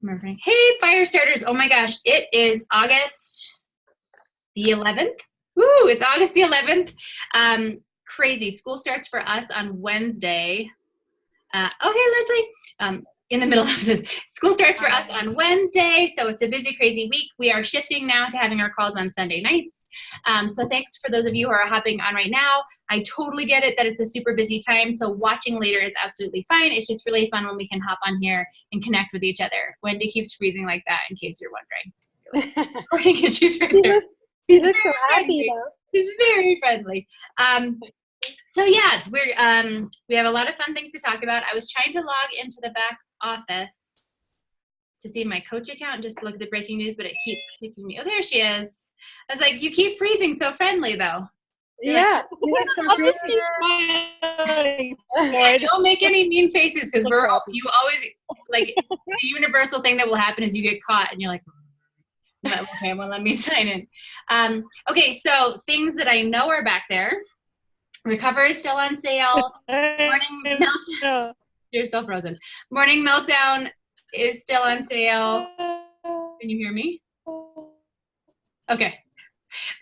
remembering. Hey, Firestarters. Oh my gosh. It is August the 11th. Woo, it's August the 11th. Crazy. School starts for us on Wednesday. Okay, Leslie. In the middle of this. School starts for us on Wednesday, so it's a busy, crazy week. We are shifting now to having our calls on Sunday nights. So thanks for those of you who are hopping on right now. I totally get it that it's a super busy time, so watching later is absolutely fine. It's just really fun when we can hop on here and connect with each other. Wendy keeps freezing like that, in case you're wondering. She's right there. She looks so happy, though. She's very friendly. So yeah, we have a lot of fun things to talk about. I was trying to log into the back office to see my coach account just to look at the breaking news, but it keeps kicking me. Oh, there she is. I was like, you keep freezing so friendly though. Yeah. I'll just keep smiling. Don't make any mean faces because you always, like, the universal thing that will happen is you get caught and you're like, okay, well, let me sign in. Okay, so things that I know are back there. Recover is still on sale. Morning Meltdown. You're still frozen. Morning Meltdown is still on sale. Can you hear me? Okay.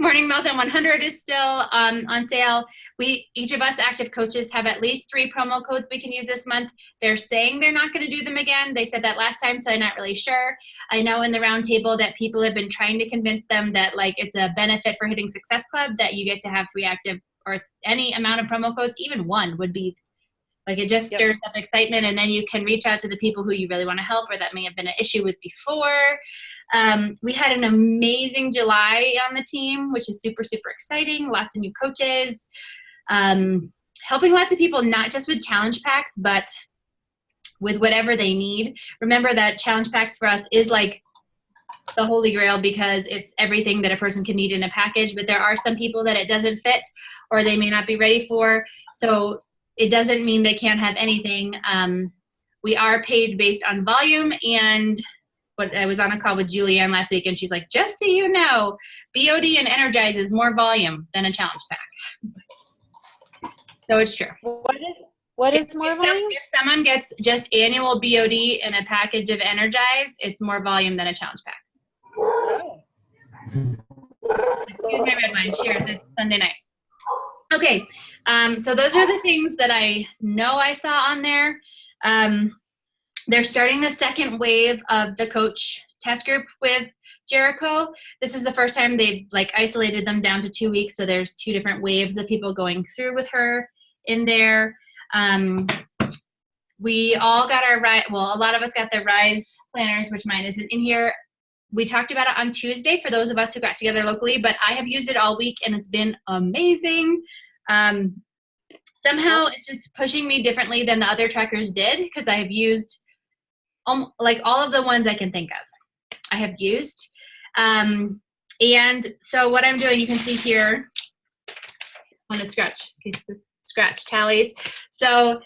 Morning Meltdown 100 is still on sale. Each of us active coaches have at least 3 promo codes we can use this month. They're saying they're not going to do them again. They said that last time, so I'm not really sure. I know in the roundtable that people have been trying to convince them that, like, it's a benefit for hitting Success Club that you get to have 3 active or any amount of promo codes. Even 1 would be, like, it just stirs up excitement, and then you can reach out to the people who you really want to help or that may have been an issue with before. We had an amazing July on the team, which is super, super exciting. Lots of new coaches, helping lots of people, not just with challenge packs, but with whatever they need. Remember that challenge packs for us is like the holy grail because it's everything that a person can need in a package, but there are some people that it doesn't fit or they may not be ready for. So it doesn't mean they can't have anything. We are paid based on volume, and I was on a call with Julianne last week, and she's like, just so you know, BOD and Energize is more volume than a challenge pack. So it's true. What is more volume? If someone gets just annual BOD and a package of Energize, it's more volume than a challenge pack. Excuse my red wine. Cheers. It's Sunday night. Okay, so those are the things that I know I saw on there. They're starting the second wave of the coach test group with Jericho. This is the first time they've, like, isolated them down to 2 weeks, so there's 2 different waves of people going through with her in there. We all got our a lot of us got the Rise planners, which mine isn't in here. We talked about it on Tuesday for those of us who got together locally, but I have used it all week and it's been amazing. Somehow it's just pushing me differently than the other trackers did because I have used like all of the ones I can think of. I have used. And so what I'm doing, you can see here on a scratch tallies. So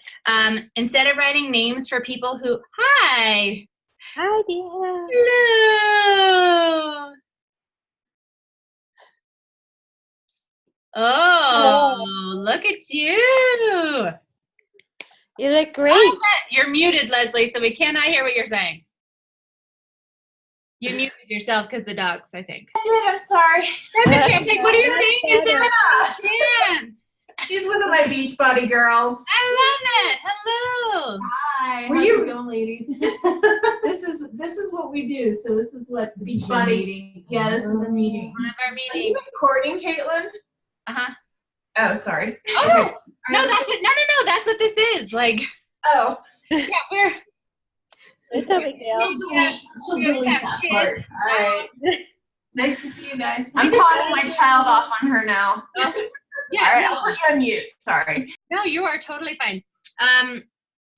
instead of writing names for people who, hi, dear. hello. Oh, look at you. You look great. You're muted, Leslie, so we cannot hear what you're saying. You muted yourself because the dogs, I think. I'm sorry. That's okay. I'm like, what are you saying? It's a chance. She's one of my Beachbody girls. I love it. Hello. Hi. How's it going, ladies? This is what we do. So this is what Beachbody meeting. Yeah, this is a meeting. One of our Are meetings. you recording, Caitlin? Uh-huh. Oh, sorry. Oh, Okay. no, that's what this is. Like, Oh. yeah, It's a big deal. She'll we delete have that kids. part. All right. Nice to see you guys. I'm pawning my child off on her now. Yeah. All right, no. I'll put you on mute. Sorry. No, you are totally fine.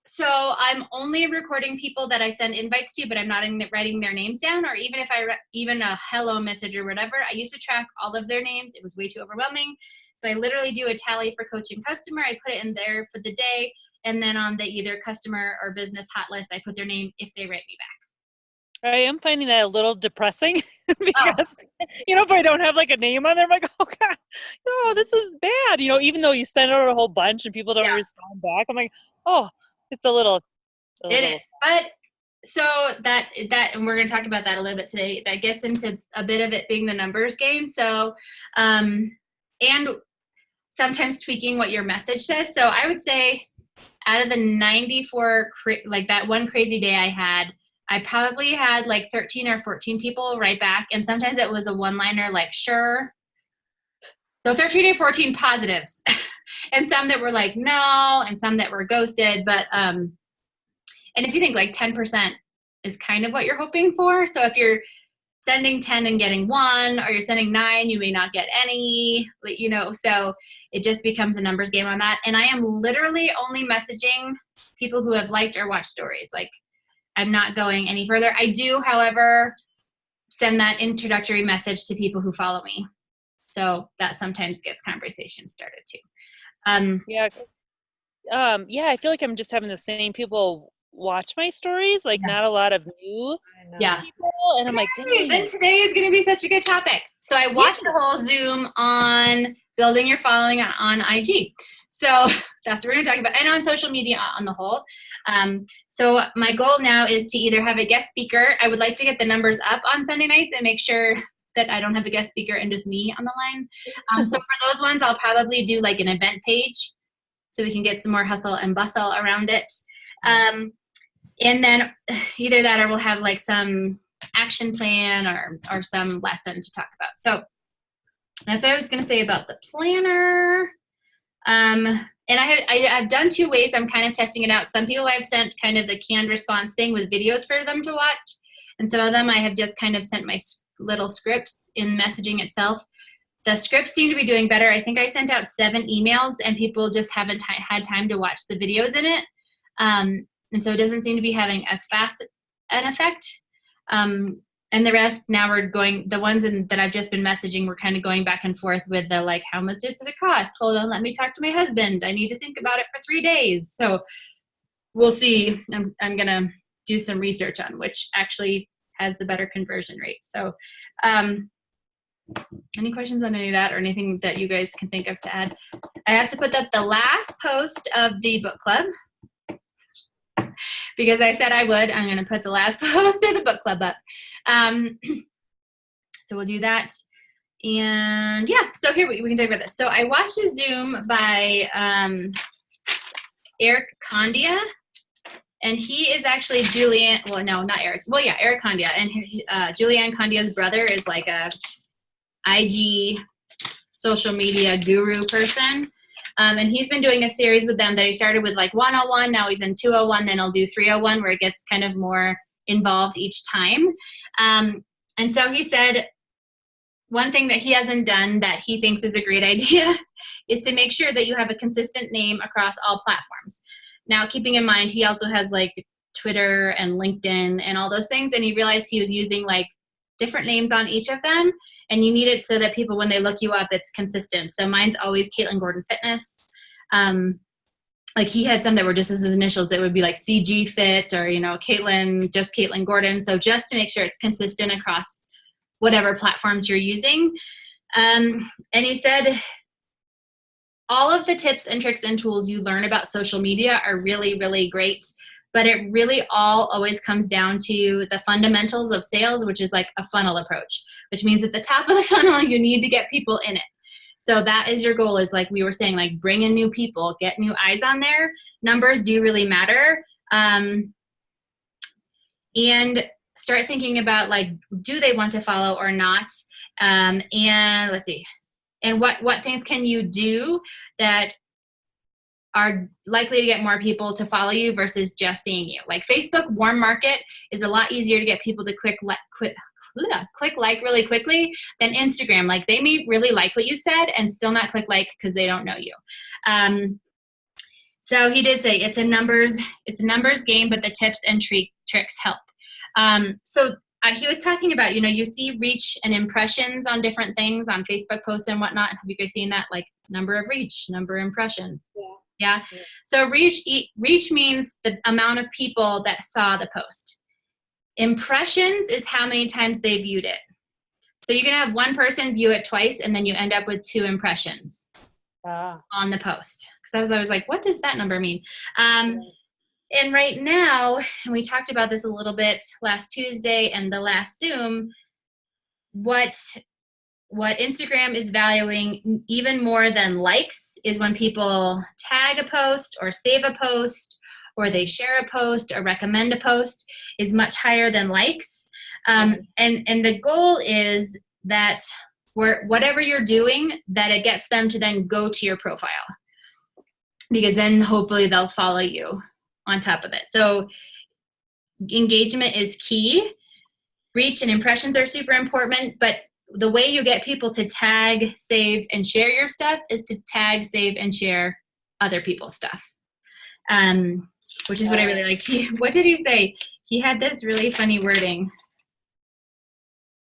So I'm only recording people that I send invites to, but I'm not writing their names down, or even if even a hello message or whatever. I used to track all of their names. It was way too overwhelming. So I literally do a tally for coach and customer. I put it in there for the day. And then on the either customer or business hot list, I put their name if they write me back. I am finding that a little depressing because, if I don't have like a name on there, I'm like, oh God, no, this is bad. Even though you send out a whole bunch and people don't respond back, I'm like, oh, it's a little. It is. But so that, and we're going to talk about that a little bit today, that gets into a bit of it being the numbers game. So, and sometimes tweaking what your message says. So I would say out of the 94, like that one crazy day I had, I probably had like 13 or 14 people write back. And sometimes it was a one-liner like, sure. So 13 or 14 positives and some that were like, no, and some that were ghosted. But, and if you think like 10% is kind of what you're hoping for. So if you're sending 10 and getting 1, or you're sending 9, you may not get any, you know, so it just becomes a numbers game on that. And I am literally only messaging people who have liked or watched stories. Like, I'm not going any further. I do, however, send that introductory message to people who follow me. So that sometimes gets conversation started too. Yeah, I feel like I'm just having the same people watch my stories, like not a lot of new people, and I'm like, dang. Then today is going to be such a good topic. So I watched the whole Zoom on building your following on IG. So that's what we're going to talk about, and on social media on the whole. So my goal now is to either have a guest speaker. I would like to get the numbers up on Sunday nights and make sure that I don't have a guest speaker and just me on the line. So for those ones, I'll probably do like an event page so we can get some more hustle and bustle around it. And then either that or we'll have like some action plan or some lesson to talk about. So that's what I was going to say about the planner. And I've done 2 ways. I'm kind of testing it out. Some people I've sent kind of the canned response thing with videos for them to watch. And some of them I have just kind of sent my little scripts in messaging itself. The scripts seem to be doing better. I think I sent out 7 emails and people just haven't had time to watch the videos in it. And so it doesn't seem to be having as fast an effect. And the rest, now we're going, the ones that I've just been messaging, we're kind of going back and forth with the like, how much does it cost? Hold on, let me talk to my husband. I need to think about it for 3 days. So we'll see. I'm going to do some research on which actually has the better conversion rate. So any questions on any of that or anything that you guys can think of to add? I have to put up the last post of the book club. Because I said I would, I'm going to put the last post of the book club up. So we'll do that. And yeah, so here we can talk about this. So I watched a Zoom by Eric Condia. And he is actually Julianne, well, no, not Eric. Well, yeah, Eric Condia. And Julianne Condia's brother is like a IG social media guru person. And he's been doing a series with them that he started with like 101. Now he's in 201. Then he'll do 301 where it gets kind of more involved each time. And so he said one thing that he hasn't done that he thinks is a great idea is to make sure that you have a consistent name across all platforms. Now, keeping in mind, he also has like Twitter and LinkedIn and all those things. And he realized he was using like different names on each of them. And you need it so that people, when they look you up, it's consistent. So mine's always Caitlin Gordon Fitness. Like he had some that were just his initials. It would be like CG Fit or, you know, Caitlin, just Caitlin Gordon. So just to make sure it's consistent across whatever platforms you're using. And he said, all of the tips and tricks and tools you learn about social media are really, really great. But it really all always comes down to the fundamentals of sales, which is like a funnel approach, which means at the top of the funnel, you need to get people in it. So that is your goal, is like we were saying, like bring in new people, get new eyes on there. Numbers do really matter. And start thinking about like, do they want to follow or not? And let's see. And what things can you do that are likely to get more people to follow you versus just seeing you. Like Facebook warm market is a lot easier to get people to click like really quickly than Instagram. Like they may really like what you said and still not click like because they don't know you. So he did say it's a numbers game, but the tips and tricks help. He was talking about, you know, you see reach and impressions on different things on Facebook posts and whatnot. Have you guys seen that? Like number of reach, number of impressions. Yeah. So reach means the amount of people that saw the post. Impressions is how many times they viewed it. So you can have one person view it twice and then you end up with 2 impressions on the post. Because I was always like, what does that number mean? And right now, and we talked about this a little bit last Tuesday and the last Zoom, what Instagram is valuing even more than likes is when people tag a post or save a post or they share a post or recommend a post is much higher than likes. And the goal is that whatever you're doing, that it gets them to then go to your profile, because then hopefully they'll follow you on top of it. So engagement is key. Reach and impressions are super important, but the way you get people to tag, save, and share your stuff is to tag, save, and share other people's stuff, which is what I really liked. What did he say? He had this really funny wording.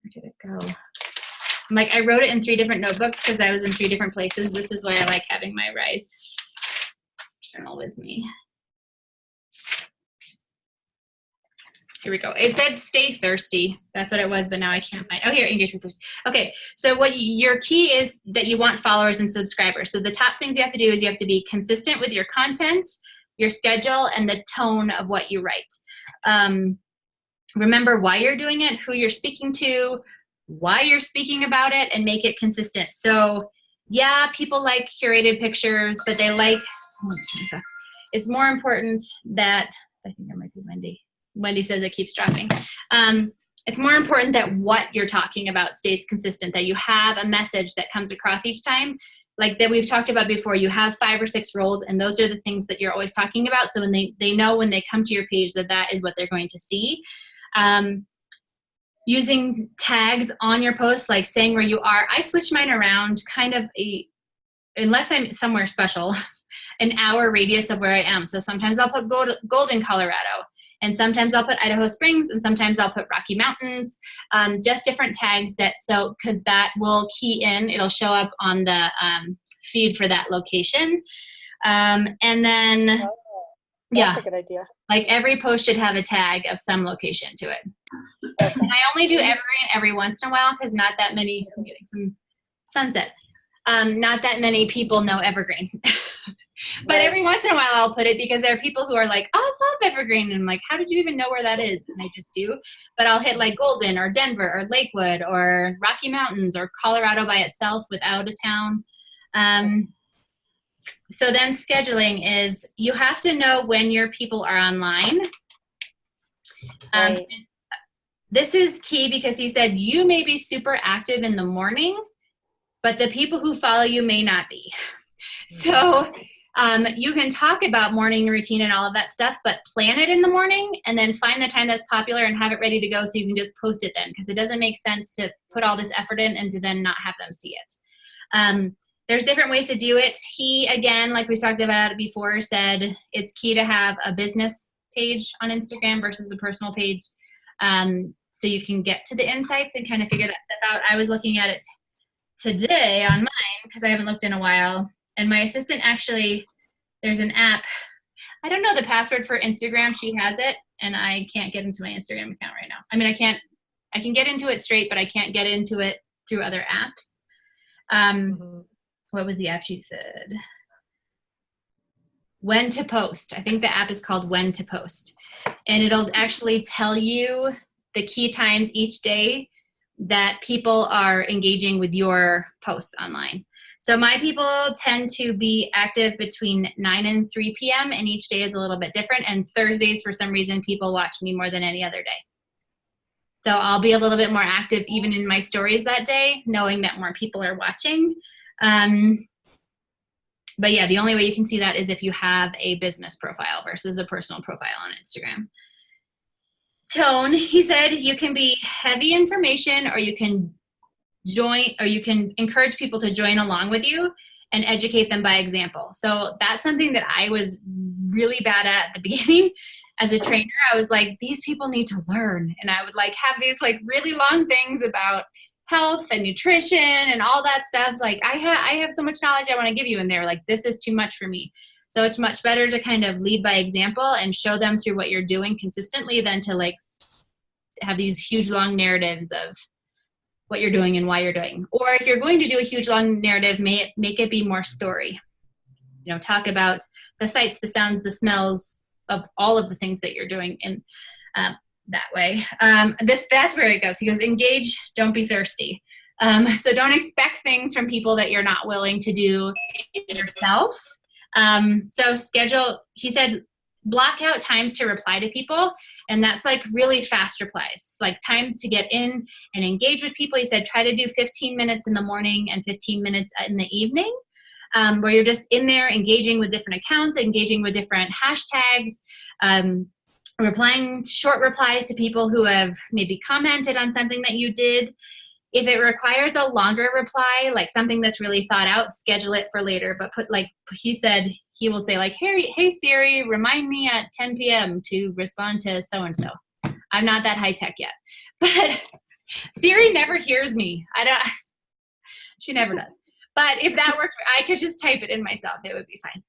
Where did it go? I'm like, I wrote it in 3 different notebooks because I was in 3 different places. This is why I like having my Rise journal with me. Here we go. It said stay thirsty. That's what it was, but now I can't find. Oh, here, engage with thirsty. Okay, so what your key is that you want followers and subscribers. So the top things you have to do is you have to be consistent with your content, your schedule, and the tone of what you write. Remember why you're doing it, who you're speaking to, why you're speaking about it, and make it consistent. So yeah, people like curated pictures, but they like, it's more important that, I think that might be Wendy. Wendy says it keeps dropping. It's more important that what you're talking about stays consistent, that you have a message that comes across each time. Like that we've talked about before, you have 5 or 6 roles, and those are the things that you're always talking about. So when they know when they come to your page that is what they're going to see. Using tags on your posts, like saying where you are. I switch mine around kind of unless I'm somewhere special, an hour radius of where I am. So sometimes I'll put Golden, Colorado. And sometimes I'll put Idaho Springs, and sometimes I'll put Rocky Mountains, just different tags because that will key in. It'll show up on the feed for that location. And then, That's a good idea. Like every post should have a tag of some location to it. And I only do every once in a while because not that many, I'm getting some sunset. Not that many people know Evergreen. But every once in a while I'll put it because there are people who are like, oh, I love Evergreen. And I'm like, how did you even know where that is? And I just do. But I'll hit like Golden or Denver or Lakewood or Rocky Mountains or Colorado by itself without a town. So then scheduling is you have to know when your people are online. This is key because he said you may be super active in the morning, but the people who follow you may not be. So you can talk about morning routine and all of that stuff, but plan it in the morning and then find the time that's popular and have it ready to go so you can just post it then, because it doesn't make sense to put all this effort in and to then not have them see it. There's different ways to do it. He, again, like we talked about it before, said it's key to have a business page on Instagram versus a personal page, so you can get to the insights and kind of figure that stuff out. I was looking at it today on mine because I haven't looked in a while. And my assistant actually, there's an app. I don't know the password for Instagram. She has it, and I can't get into my Instagram account right now. I mean, I can get into it straight, but I can't get into it through other apps. What was the app she said? When to Post. I think the app is called When to Post. And it'll actually tell you the key times each day that people are engaging with your posts online. So my people tend to be active between 9 and 3 p.m. and each day is a little bit different. And Thursdays, for some reason, people watch me more than any other day. So I'll be a little bit more active even in my stories that day, knowing that more people are watching. But yeah, the only way you can see that is if you have a business profile versus a personal profile on Instagram. Tone, he said you can be heavy information, or you can encourage people to join along with you and educate them by example. So that's something that I was really bad at the beginning. As a trainer, I was like, these people need to learn. And I would like have these like really long things about health and nutrition and all that stuff. Like I have so much knowledge I want to give you, and they're like, this is too much for me. So it's much better to kind of lead by example and show them through what you're doing consistently than to like have these huge long narratives of what you're doing and why you're doing. Or if you're going to do a huge long narrative, make it be more story. You know, talk about the sights, the sounds, the smells, of all of the things that you're doing in that way. That's where it goes. He goes, engage, don't be thirsty. So don't expect things from people that you're not willing to do yourself. So schedule, he said, block out times to reply to people. And that's like really fast replies, like times to get in and engage with people. He said, try to do 15 minutes in the morning and 15 minutes in the evening, where you're just in there engaging with different accounts, engaging with different hashtags, replying short replies to people who have maybe commented on something that you did. If it requires a longer reply, like something that's really thought out, schedule it for later. But put, like he said, he will say like, hey Siri, remind me at 10 p.m. to respond to so-and-so. I'm not that high tech yet. But Siri never hears me. She never does. But if that worked, I could just type it in myself. It would be fine.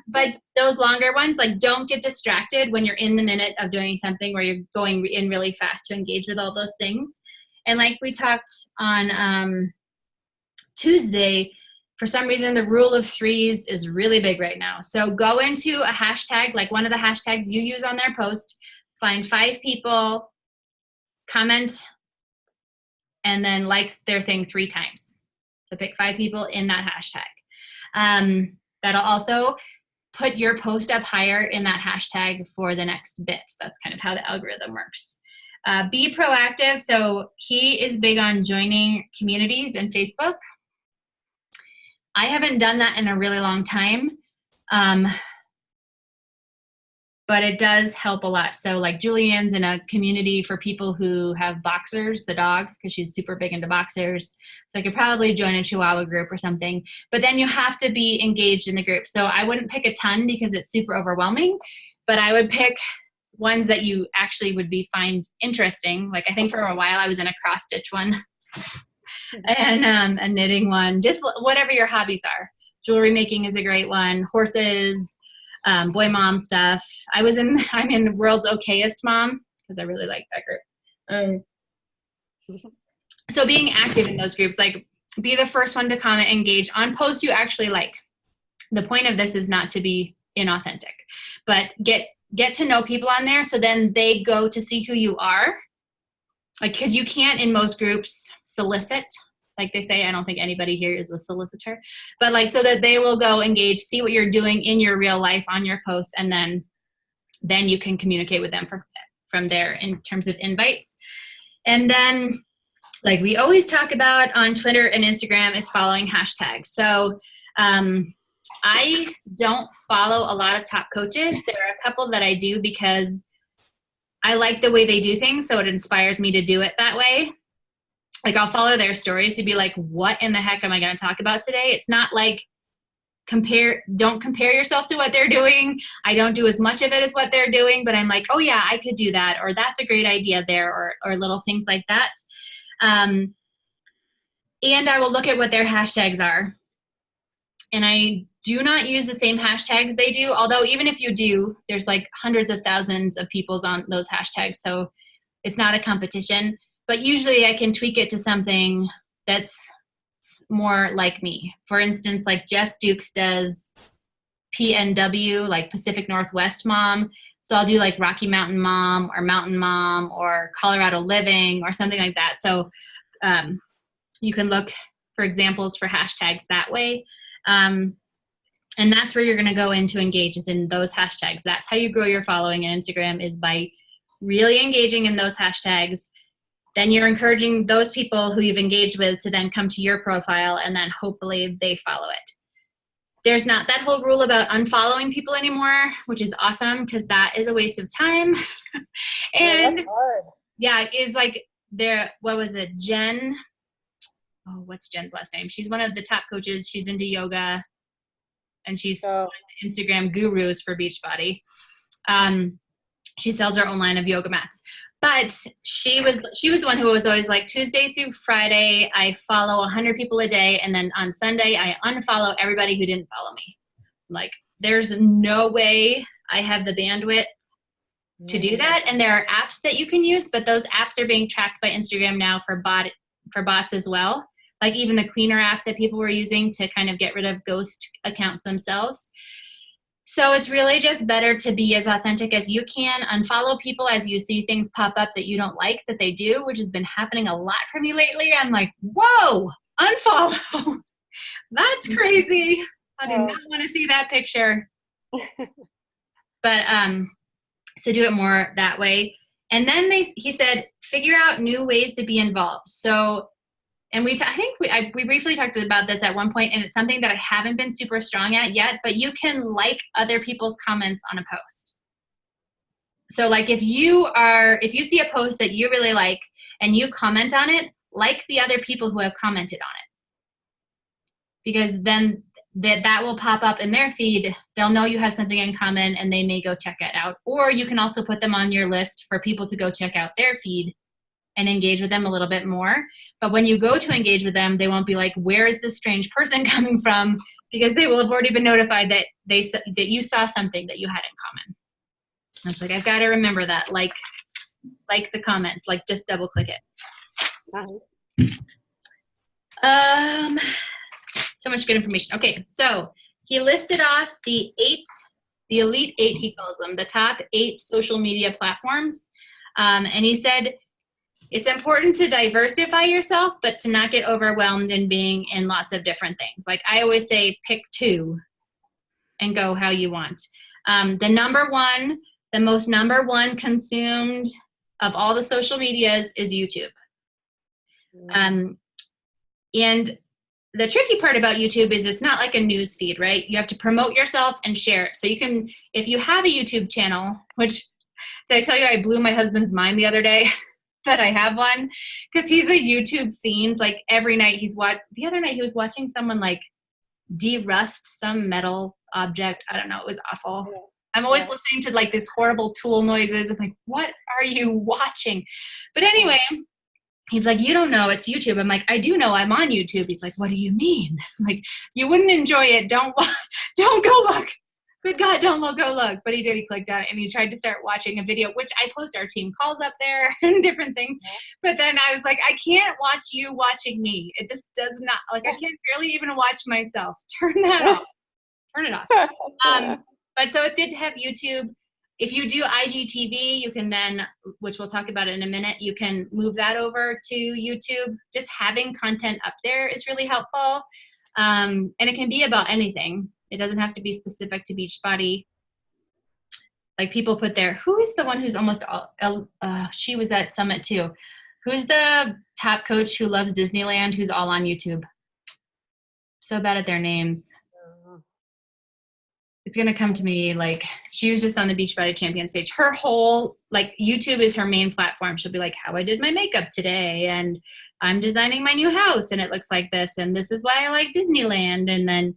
But those longer ones, like don't get distracted when you're in the minute of doing something where you're going in really fast to engage with all those things. And like we talked on Tuesday, for some reason, the rule of threes is really big right now. So go into a hashtag, like one of the hashtags you use on their post, find 5 people, comment, and then like their thing 3 times. So pick 5 people in that hashtag. That'll also put your post up higher in that hashtag for the next bit. That's kind of how the algorithm works. Be proactive. So he is big on joining communities in Facebook. I haven't done that in a really long time, but it does help a lot. So like Julianne's in a community for people who have boxers, the dog, because she's super big into boxers. So I could probably join a Chihuahua group or something, but then you have to be engaged in the group. So I wouldn't pick a ton because it's super overwhelming, but I would pick ones that you actually would find interesting. Like I think for a while I was in a cross stitch one and a knitting one, just whatever your hobbies are. Jewelry making is a great one. Horses, boy mom stuff. I'm in World's Okayest Mom because I really like that group. So being active in those groups, like be the first one to comment, engage on posts you actually like. The point of this is not to be inauthentic, but get to know people on there so then they go to see who you are. Like, because you can't in most groups solicit, like they say. I don't think anybody here is a solicitor, but like so that they will go engage, see what you're doing in your real life on your posts, and then you can communicate with them from there in terms of invites. And then, like we always talk about on Twitter and Instagram, is following hashtags. So I don't follow a lot of top coaches. There are a couple that I do because I like the way they do things, so it inspires me to do it that way. Like I'll follow their stories to be like, what in the heck am I going to talk about today? It's not like don't compare yourself to what they're doing. I don't do as much of it as what they're doing, but I'm like, oh yeah, I could do that, or that's a great idea there, or little things like that. And I will look at what their hashtags are. And I do not use the same hashtags they do, although even if you do, there's like hundreds of thousands of people's on those hashtags, so it's not a competition. But usually I can tweak it to something that's more like me. For instance, like Jess Dukes does PNW, like Pacific Northwest Mom. So I'll do like Rocky Mountain Mom or Mountain Mom or Colorado Living or something like that. So you can look for examples for hashtags that way. And that's where you're going to go in to engage, is in those hashtags. That's how you grow your following in Instagram, is by really engaging in those hashtags. Then you're encouraging those people who you've engaged with to then come to your profile, and then hopefully they follow it. There's not that whole rule about unfollowing people anymore, which is awesome because that is a waste of time. And yeah, it's like what was it? Jen. Oh, what's Jen's last name? She's one of the top coaches. She's into yoga, and she's one of the Instagram gurus for Beachbody. She sells her own line of yoga mats. But she was the one who was always like, Tuesday through Friday, I follow 100 people a day, and then on Sunday, I unfollow everybody who didn't follow me. Like, there's no way I have the bandwidth to do that. And there are apps that you can use, but those apps are being tracked by Instagram now for bots as well. Like even the cleaner app that people were using to kind of get rid of ghost accounts themselves. So it's really just better to be as authentic as you can. Unfollow people as you see things pop up that you don't like that they do, which has been happening a lot for me lately. I'm like, whoa, unfollow. That's crazy. I did not want to see that picture. But so do it more that way. And then he said, figure out new ways to be involved. So, and I think we briefly talked about this at one point, and it's something that I haven't been super strong at yet, but you can like other people's comments on a post. So like if you see a post that you really like and you comment on it, like the other people who have commented on it. Because then that will pop up in their feed. They'll know you have something in common and they may go check it out. Or you can also put them on your list for people to go check out their feed and engage with them a little bit more. But when you go to engage with them, they won't be like, where is this strange person coming from? Because they will have already been notified that you saw something that you had in common. I was like, I've got to remember that. Like the comments, like just double click it. So much good information. Okay, so he listed off the elite 8, he calls them, the top 8 social media platforms. And he said, it's important to diversify yourself, but to not get overwhelmed in being in lots of different things. Like I always say, pick 2 and go how you want. The most number one consumed of all the social medias is YouTube. And the tricky part about YouTube is it's not like a news feed, right? You have to promote yourself and share it. So you can, if you have a YouTube channel, which, did I tell you I blew my husband's mind the other day that I have one? Because he's a YouTube fiend. Like every night the other night he was watching someone like de-rust some metal object. I don't know. It was awful. Yeah. I'm always listening to like these horrible tool noises. I'm like, what are you watching? But anyway, he's like, you don't know, it's YouTube. I'm like, I do know, I'm on YouTube. He's like, what do you mean? I'm like, you wouldn't enjoy it. Don't go look. Good God, don't go look. But he did, he clicked on it and he tried to start watching a video, which I post our team calls up there and different things. But then I was like, I can't watch you watching me. It just does not, like I can't barely even watch myself. Turn that off. Turn it off. But so it's good to have YouTube. If you do IGTV, you can then, which we'll talk about in a minute, you can move that over to YouTube. Just having content up there is really helpful. And it can be about anything. It doesn't have to be specific to Beachbody. Like people put there, who is the one who's almost all, she was at Summit too. Who's the top coach who loves Disneyland, who's all on YouTube? So bad at their names. It's going to come to me, like, she was just on the Beachbody Champions page. Her whole, like, YouTube is her main platform. She'll be like, how I did my makeup today, and I'm designing my new house, and it looks like this, and this is why I like Disneyland. And then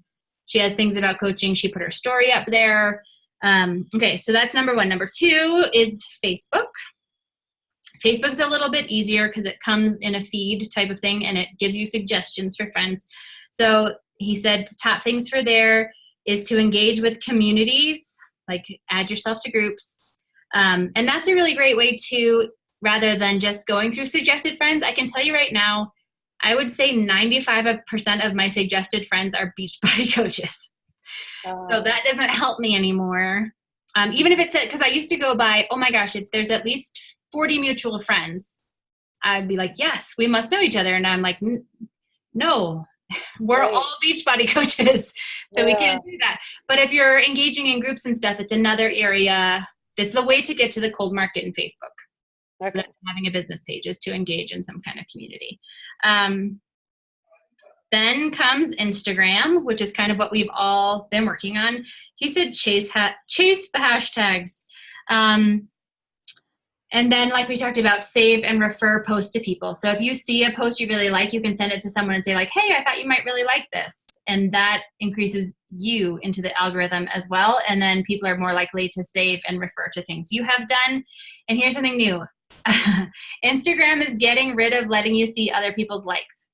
she has things about coaching. She put her story up there. Okay, so that's number 1. Number 2 is Facebook. Facebook's a little bit easier because it comes in a feed type of thing, and it gives you suggestions for friends. So he said top things for there is to engage with communities, like add yourself to groups. And that's a really great way to, rather than just going through suggested friends, I can tell you right now, I would say 95% of my suggested friends are Beachbody coaches. So that doesn't help me anymore. Even if it said, because I used to go by, oh my gosh, if there's at least 40 mutual friends, I'd be like, yes, we must know each other. And I'm like, no. We're all Beachbody coaches, so we can't do that. But if you're engaging in groups and stuff, it's another area. It's the way to get to the cold market in Facebook. Okay. Having a business page is to engage in some kind of community. Then comes Instagram, which is kind of what we've all been working on. He said chase the hashtags. And then, like we talked about, save and refer posts to people. So if you see a post you really like, you can send it to someone and say like, hey, I thought you might really like this. And that increases you into the algorithm as well. And then people are more likely to save and refer to things you have done. And here's something new. Instagram is getting rid of letting you see other people's likes.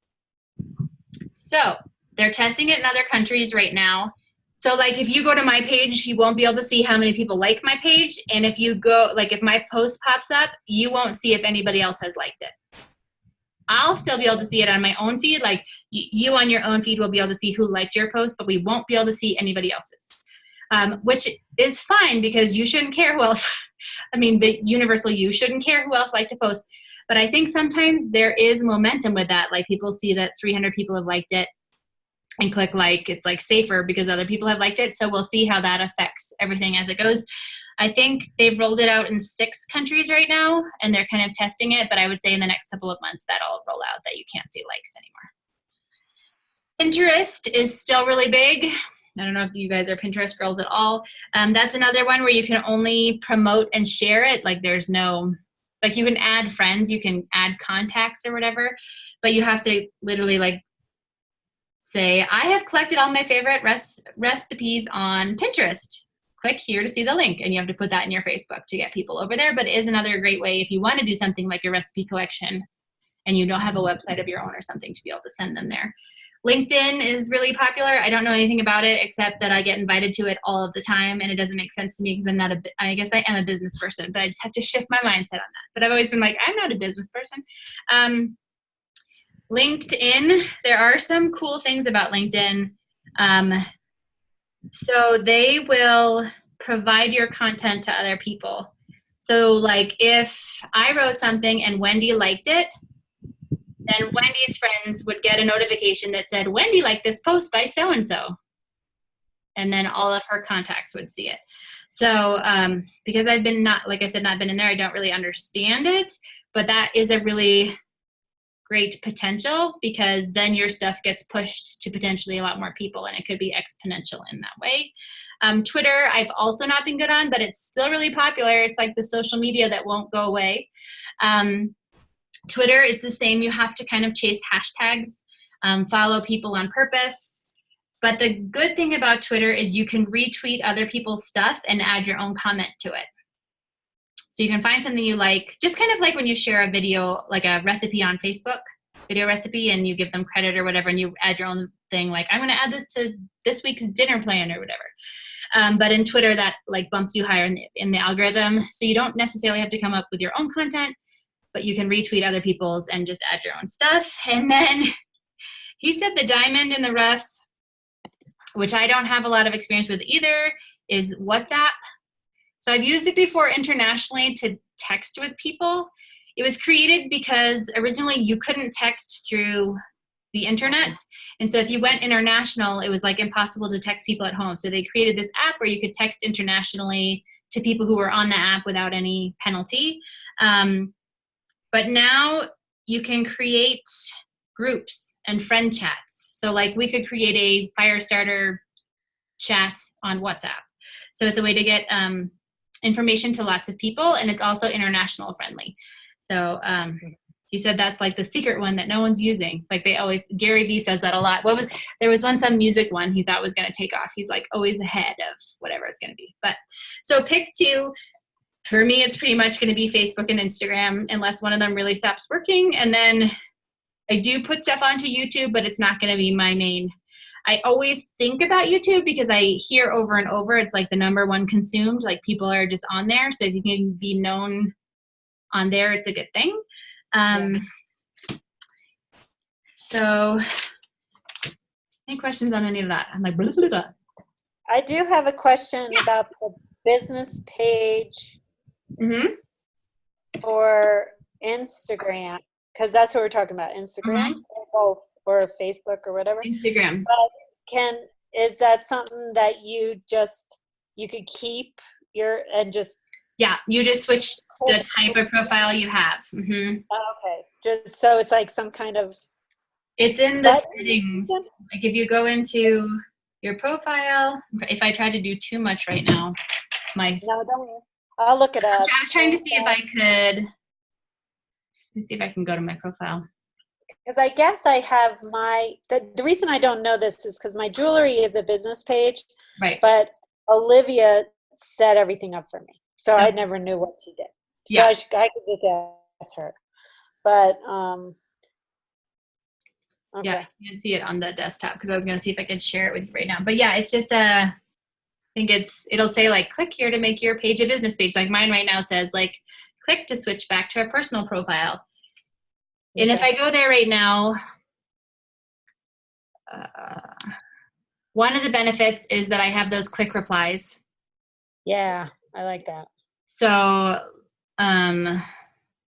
So they're testing it in other countries right now. So like if you go to my page, you won't be able to see how many people like my page. And if you go, like if my post pops up, you won't see if anybody else has liked it. I'll still be able to see it on my own feed. Like you on your own feed will be able to see who liked your post, but we won't be able to see anybody else's. which is fine because you shouldn't care who else. I mean, the universal you shouldn't care who else like to post. But I think sometimes there is momentum with that. Like people see that 300 people have liked it and click like. It's like safer because other people have liked it. So we'll see how that affects everything as it goes. I think they've rolled it out in 6 countries right now, and they're kind of testing it. But I would say in the next couple of months that'll roll out that you can't see likes anymore. Pinterest is still really big. I don't know if you guys are Pinterest girls at all. That's another one where you can only promote and share it. Like there's no, like you can add friends, you can add contacts or whatever, but you have to literally like say, I have collected all my favorite recipes on Pinterest. Click here to see the link. And you have to put that in your Facebook to get people over there. But it is another great way if you want to do something like your recipe collection and you don't have a website of your own or something to be able to send them there. LinkedIn is really popular. I don't know anything about it except that I get invited to it all of the time, and it doesn't make sense to me because I guess I am a business person, but I just have to shift my mindset on that. But I've always been like, I'm not a business person. LinkedIn, there are some cool things about LinkedIn. So they will provide your content to other people. So like if I wrote something and Wendy liked it, then Wendy's friends would get a notification that said, Wendy liked this post by so-and-so. And then all of her contacts would see it. So because I've been not been in there, I don't really understand it. But that is a really great potential because then your stuff gets pushed to potentially a lot more people and it could be exponential in that way. Twitter, I've also not been good on, but it's still really popular. It's like the social media that won't go away. Twitter, it's the same. You have to kind of chase hashtags, follow people on purpose. But the good thing about Twitter is you can retweet other people's stuff and add your own comment to it. So you can find something you like, just kind of like when you share a video, like a recipe on Facebook, video recipe, and you give them credit or whatever, and you add your own thing, like I'm going to add this to this week's dinner plan or whatever. But in Twitter, that like bumps you higher in the algorithm. So you don't necessarily have to come up with your own content, but you can retweet other people's and just add your own stuff. And then he said the diamond in the rough, which I don't have a lot of experience with either, is WhatsApp. So I've used it before internationally to text with people. It was created because originally you couldn't text through the internet. And so if you went international, it was like impossible to text people at home. So they created this app where you could text internationally to people who were on the app without any penalty. But now you can create groups and friend chats. So like we could create a Firestarter chat on WhatsApp. So it's a way to get information to lots of people, and it's also international friendly. So he said that's like the secret one that no one's using. Like they always, Gary Vee says that a lot. There was some music one he thought was going to take off. He's like always ahead of whatever it's going to be. But so pick 2. For me, it's pretty much going to be Facebook and Instagram unless one of them really stops working. And then I do put stuff onto YouTube, but it's not going to be my main. I always think about YouTube because I hear over and over it's like the #1 consumed. Like people are just on there. So if you can be known on there, it's a good thing. So any questions on any of that? I'm like, blah, blah, blah. I do have a question about the business page for Instagram, because that's what we're talking about, Instagram, or both, or Facebook or whatever. Instagram. But is that something that you could keep and just? Yeah, you just switch the type of profile you have. Okay, just so it's like some kind of. It's in the settings. Like if you go into your profile, if I try to do too much right now, No, don't worry. I'll look it up. I was trying to see if I could. Let's see if I can go to my profile. Because I guess I have the reason I don't know this is because my jewelry is a business page. Right. But Olivia set everything up for me. So I never knew what she did. So I could just ask her. But, okay. Yeah, you can see it on the desktop because I was going to see if I could share it with you right now. But yeah, it's just I think it'll say like, click here to make your page a business page. Like mine right now says like, click to switch back to a personal profile. And if I go there right now, One of the benefits is that I have those quick replies. Yeah, I like that. So, and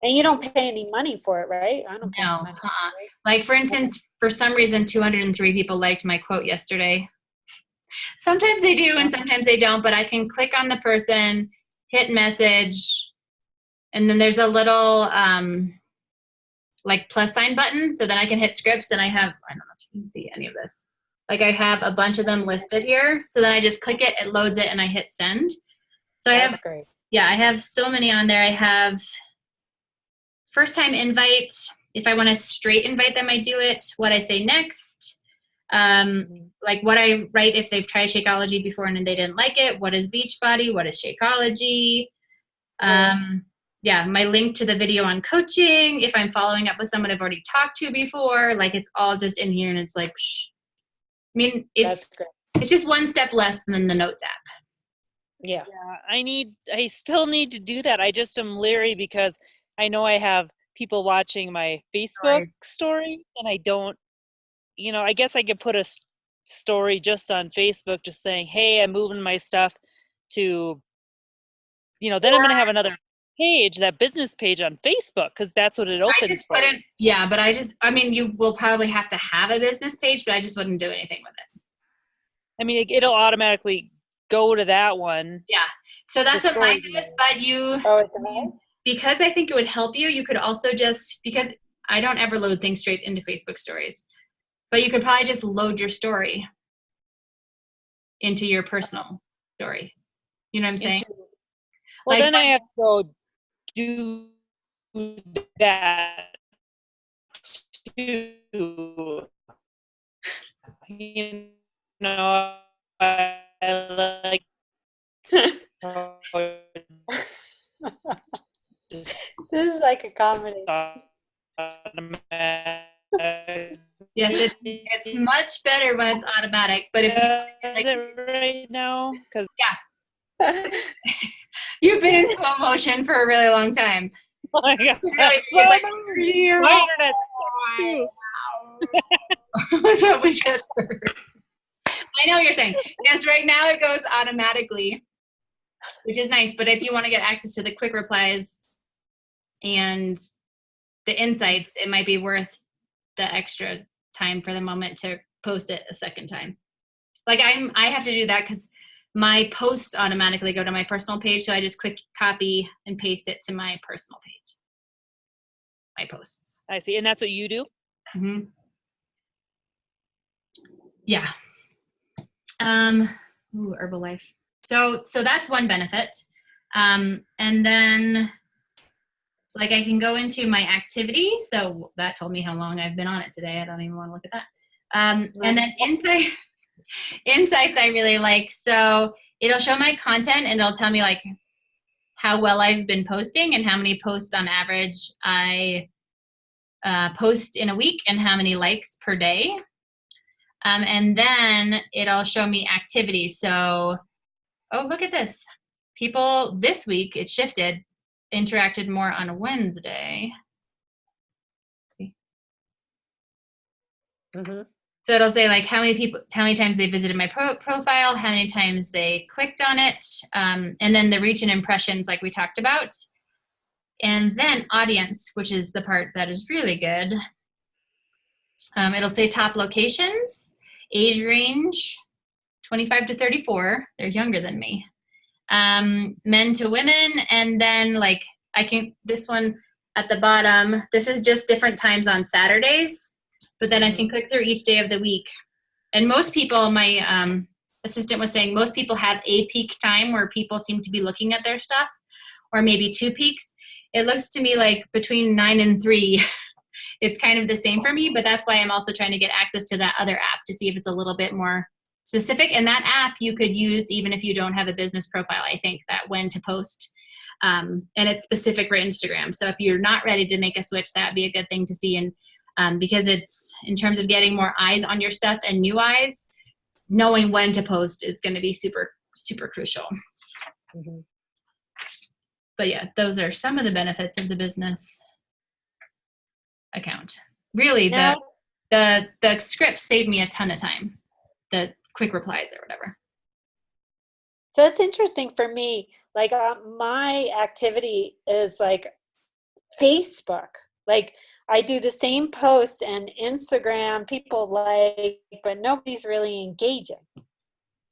you don't pay any money for it, right? I don't pay no, any money. right? Like for instance, for some reason, 203 people liked my quote yesterday. Sometimes they do and sometimes they don't, but I can click on the person, hit message, and then there's a little like plus sign button. So then I can hit scripts and I don't know if you can see any of this. Like I have a bunch of them listed here. So then I just click it, it loads it, and I hit send. So That's great. Yeah, I have so many on there. I have first time invite. If I want to straight invite them, I do it. What I say next. Like what I write if they've tried Shakeology before and they didn't like it. What is Beachbody? What is Shakeology? Yeah, my link to the video on coaching. If I'm following up with someone I've already talked to before, like it's all just in here and it's like, I mean, it's just one step less than the Notes app. Yeah. I still need to do that. I just am leery because I know I have people watching my Facebook story and I don't, I guess I could put a story just on Facebook just saying, hey, I'm moving my stuff to, then I'm going to have another page, that business page on Facebook, because that's what it opens for. Yeah, but you will probably have to have a business page, but I just wouldn't do anything with it. I mean, it'll automatically go to that one. Yeah. So that's what mine is, but because I think it would help you, you could also because I don't ever load things straight into Facebook stories, but you could probably just load your story into your personal story. You know what I'm saying? Well, then I have to go do that too. I like this is like a comedy. Yes, it's much better when it's automatic. But if you is it right now? Because you've been in slow motion for a really long time. Oh my God. My internet too. That's what we just heard. I know what you're saying. Yes, right now it goes automatically, which is nice. But if you want to get access to the quick replies and the insights, it might be worth the extra time for the moment to post it a second time. Like I have to do that because my posts automatically go to my personal page, so I just quick copy and paste it to my personal page. My posts. I see, and that's what you do? Mm-hmm. Yeah. Herbalife. So that's one benefit. And then like I can go into my activity. So that told me how long I've been on it today. I don't even want to look at that. And then insights I really like. So it'll show my content and it'll tell me like how well I've been posting and how many posts on average I post in a week and how many likes per day. And then it'll show me activity. So, look at this. People this week, it shifted, interacted more on a Wednesday. Mm-hmm. So it'll say like how many times they visited my profile, how many times they clicked on it, and then the reach and impressions like we talked about. And then audience, which is the part that is really good. It'll say top locations, age range, 25 to 34. They're younger than me. Men to women, and then like this one at the bottom, this is just different times on Saturdays, but then I can click through each day of the week. And most people, my assistant was saying, most people have a peak time where people seem to be looking at their stuff, or maybe 2 peaks. It looks to me like between 9 and 3, it's kind of the same for me, but that's why I'm also trying to get access to that other app to see if it's a little bit more specific. And that app you could use even if you don't have a business profile, I think, that when to post. And it's specific for Instagram. So if you're not ready to make a switch, that'd be a good thing to see. And because it's in terms of getting more eyes on your stuff and new eyes, knowing when to post is going to be super, super crucial. Mm-hmm. But yeah, those are some of the benefits of the business account. Really, the scripts saved me a ton of time. The quick replies or whatever. So it's interesting for me. Like my activity is like Facebook. Like I do the same post and Instagram people like, but nobody's really engaging.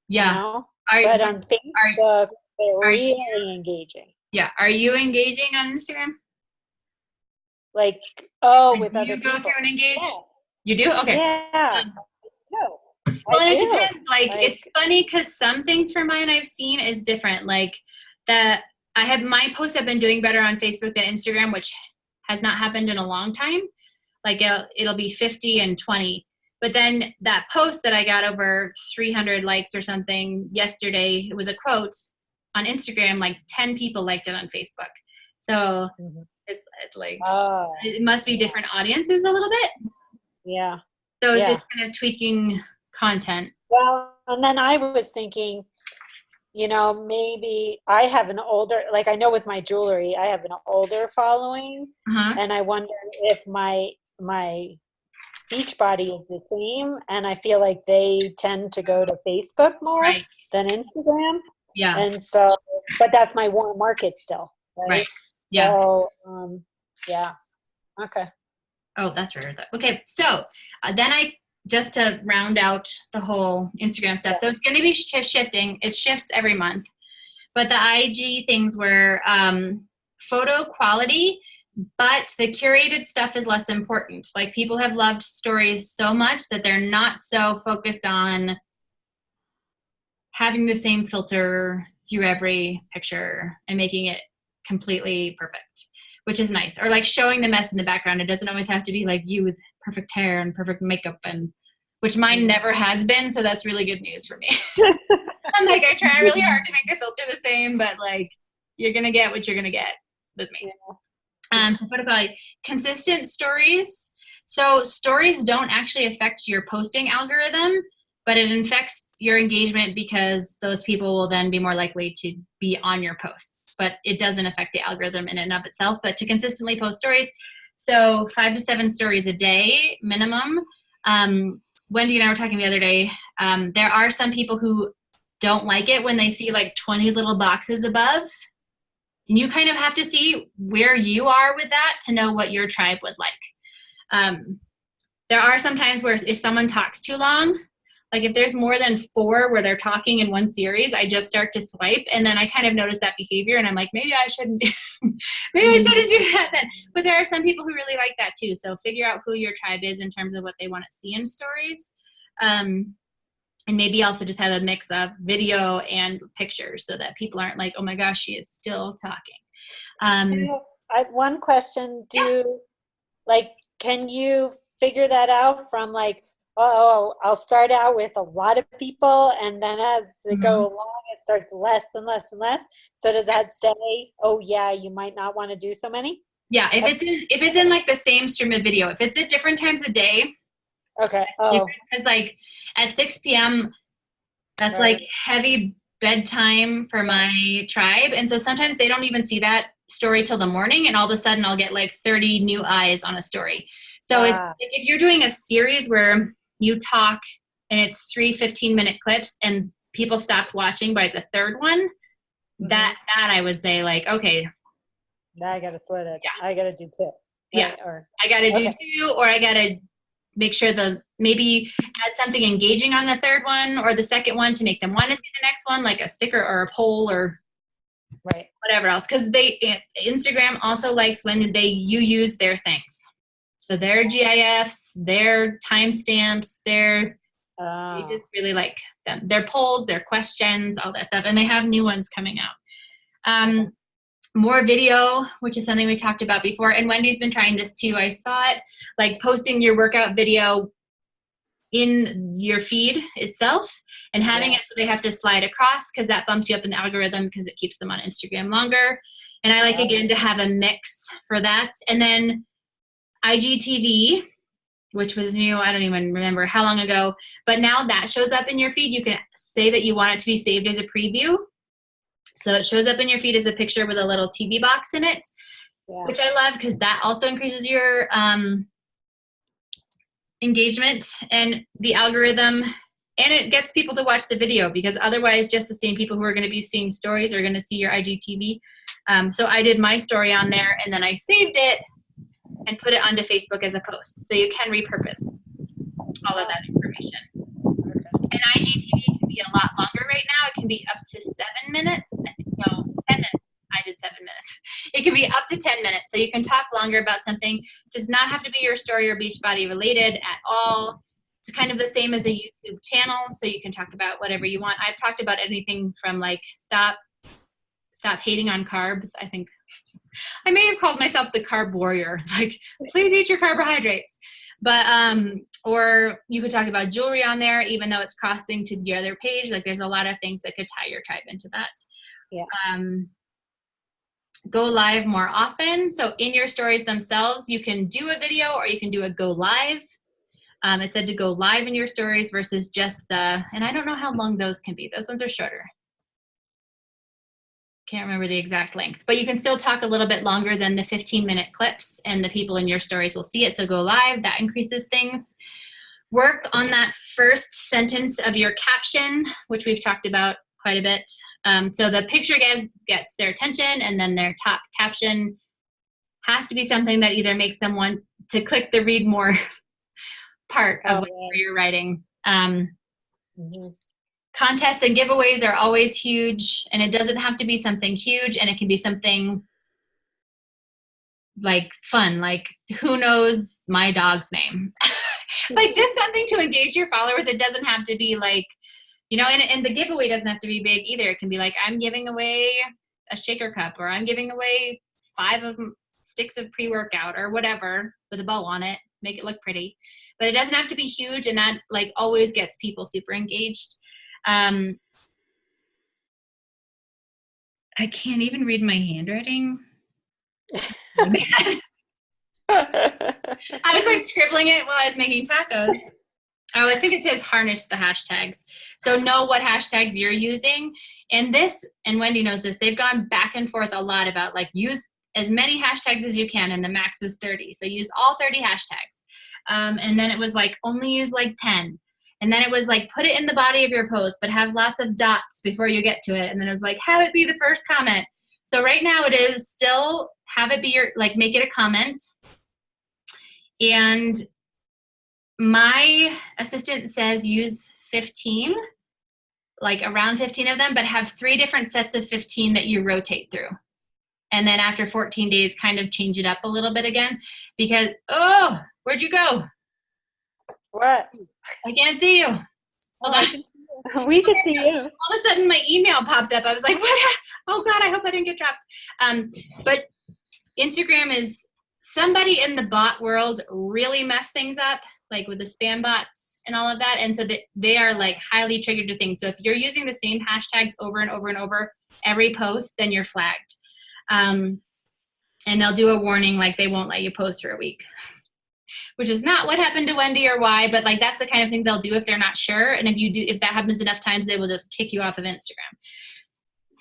Yeah. You know? But on Facebook, they're really engaging. Yeah. Are you engaging on Instagram? Like, with other people. You go through and engage? Yeah. You do? Okay. Yeah. Well, it depends. Like it's funny because some things for mine I've seen is different. Like that my posts have been doing better on Facebook than Instagram, which has not happened in a long time. Like it'll be 50 and 20. But then that post that I got over 300 likes or something yesterday, it was a quote on Instagram, like 10 people liked it on Facebook. So it's like, it must be different audiences a little bit. Yeah. So it's just kind of tweaking content. Well, and then I was thinking, maybe I have an older, like I know with my jewelry, I have an older following, and I wonder if my Beachbody is the same, and I feel like they tend to go to Facebook more than Instagram. Yeah. And so, but that's my warm market still, right? Yeah. So, yeah. Okay. Oh, that's rare. Okay, so then just to round out the whole Instagram stuff. So it's going to be shifting. It shifts every month. But the IG things were photo quality, but the curated stuff is less important. Like people have loved stories so much that they're not so focused on having the same filter through every picture and making it completely perfect, which is nice. Or like showing the mess in the background. It doesn't always have to be like you with perfect hair and perfect makeup, and which mine never has been. So that's really good news for me. I'm like, I try really hard to make the filter the same, but like you're going to get what you're going to get with me. So what about consistent stories? So stories don't actually affect your posting algorithm, but it affects your engagement because those people will then be more likely to be on your posts. But it doesn't affect the algorithm in and of itself. But to consistently post stories, so 5 to 7 stories a day minimum. Wendy and I were talking the other day. There are some people who don't like it when they see like 20 little boxes above. And you kind of have to see where you are with that to know what your tribe would like. There are some times where if someone talks too long, like if there's more than 4 where they're talking in one series, I just start to swipe, and then I kind of notice that behavior, and I'm like, maybe I shouldn't do that then. But there are some people who really like that too. So figure out who your tribe is in terms of what they want to see in stories. And maybe also just have a mix of video and pictures so that people aren't like, oh my gosh, she is still talking. I have one question. Can you figure that out from like, I'll start out with a lot of people, and then as they go along, it starts less and less and less. So does that say, oh yeah, you might not want to do so many? Yeah, if it's in like the same stream of video, if it's at different times a day. Okay. Because like at 6 p.m., that's like heavy bedtime for my tribe, and so sometimes they don't even see that story till the morning, and all of a sudden I'll get like 30 new eyes on a story. So it's if you're doing a series where you talk and it's 3 15-minute clips and people stopped watching by the third one, that I would say like, okay, now I gotta split it. I gotta do 2. Right? Or I gotta do 2, or I gotta make sure maybe add something engaging on the third one or the second one to make them want to see the next one, like a sticker or a poll or whatever else. Because Instagram also likes when you use their things. So their GIFs, their timestamps, they just really like them. Their polls, their questions, all that stuff. And they have new ones coming out. More video, which is something we talked about before. And Wendy's been trying this too. I saw it, like posting your workout video in your feed itself and having it so they have to slide across, because that bumps you up in the algorithm because it keeps them on Instagram longer. And I like, again, to have a mix for that. And then IGTV, which was new. I don't even remember how long ago, but now that shows up in your feed. You can say that you want it to be saved as a preview. So it shows up in your feed as a picture with a little TV box in it, which I love because that also increases your engagement. And the algorithm And it gets people to watch the video, because otherwise just the same people who are going to be seeing stories are going to see your IGTV. So I did my story on there, and then I saved it and put it onto Facebook as a post. So you can repurpose all of that information. And IGTV can be a lot longer right now. It can be up to 7 minutes. No, 10 minutes. I did 7 minutes. It can be up to 10 minutes. So you can talk longer about something. Does not have to be your story or Beachbody related at all. It's kind of the same as a YouTube channel. So you can talk about whatever you want. I've talked about anything from like stop hating on carbs. I think I may have called myself the carb warrior. Like, please eat your carbohydrates. But, or you could talk about jewelry on there, even though it's crossing to the other page. Like, there's a lot of things that could tie your tribe into that. Yeah. Go live more often. So in your stories themselves, you can do a video or you can do a go live. It said to go live in your stories versus just and I don't know how long those can be. Those ones are shorter. Can't remember the exact length, but you can still talk a little bit longer than the 15-minute clips, and the people in your stories will see it. So go live, that increases things. Work on that first sentence of your caption, which we've talked about quite a bit. So the picture gets their attention, and then their top caption has to be something that either makes them want to click the read more part of what you're writing. Contests and giveaways are always huge, and it doesn't have to be something huge, and it can be something like fun, like who knows my dog's name. Like just something to engage your followers. It doesn't have to be like, you know, and the giveaway doesn't have to be big either. It can be like, I'm giving away a shaker cup, or I'm giving away 5 sticks of pre-workout or whatever with a bow on it, make it look pretty. But it doesn't have to be huge, and that like always gets people super engaged. I can't even read my handwriting. I was like scribbling it while I was making tacos. Oh, I think it says harness the hashtags. So know what hashtags you're using. And Wendy knows this, they've gone back and forth a lot about like use as many hashtags as you can, and the max is 30. So use all 30 hashtags. And then it was like only use like 10. And then it was like, put it in the body of your post, but have lots of dots before you get to it. And then it was like, have it be the first comment. So right now it is still have it be like, make it a comment. And my assistant says use 15, like around 15 of them, but have 3 different sets of 15 that you rotate through. And then after 14 days, kind of change it up a little bit again, because, oh, where'd you go? What? I can't see you. Hold on. We can see you. All of a sudden my email popped up. I was like, what? Oh God, I hope I didn't get dropped. But Instagram is, somebody in the bot world really messed things up, like with the spam bots and all of that. And so they are like highly triggered to things. So if you're using the same hashtags over and over and over every post, then you're flagged. And they'll do a warning, like they won't let you post for a week, which is not what happened to Wendy or why, but like that's the kind of thing they'll do if they're not sure. And if that happens enough times, they will just kick you off of Instagram.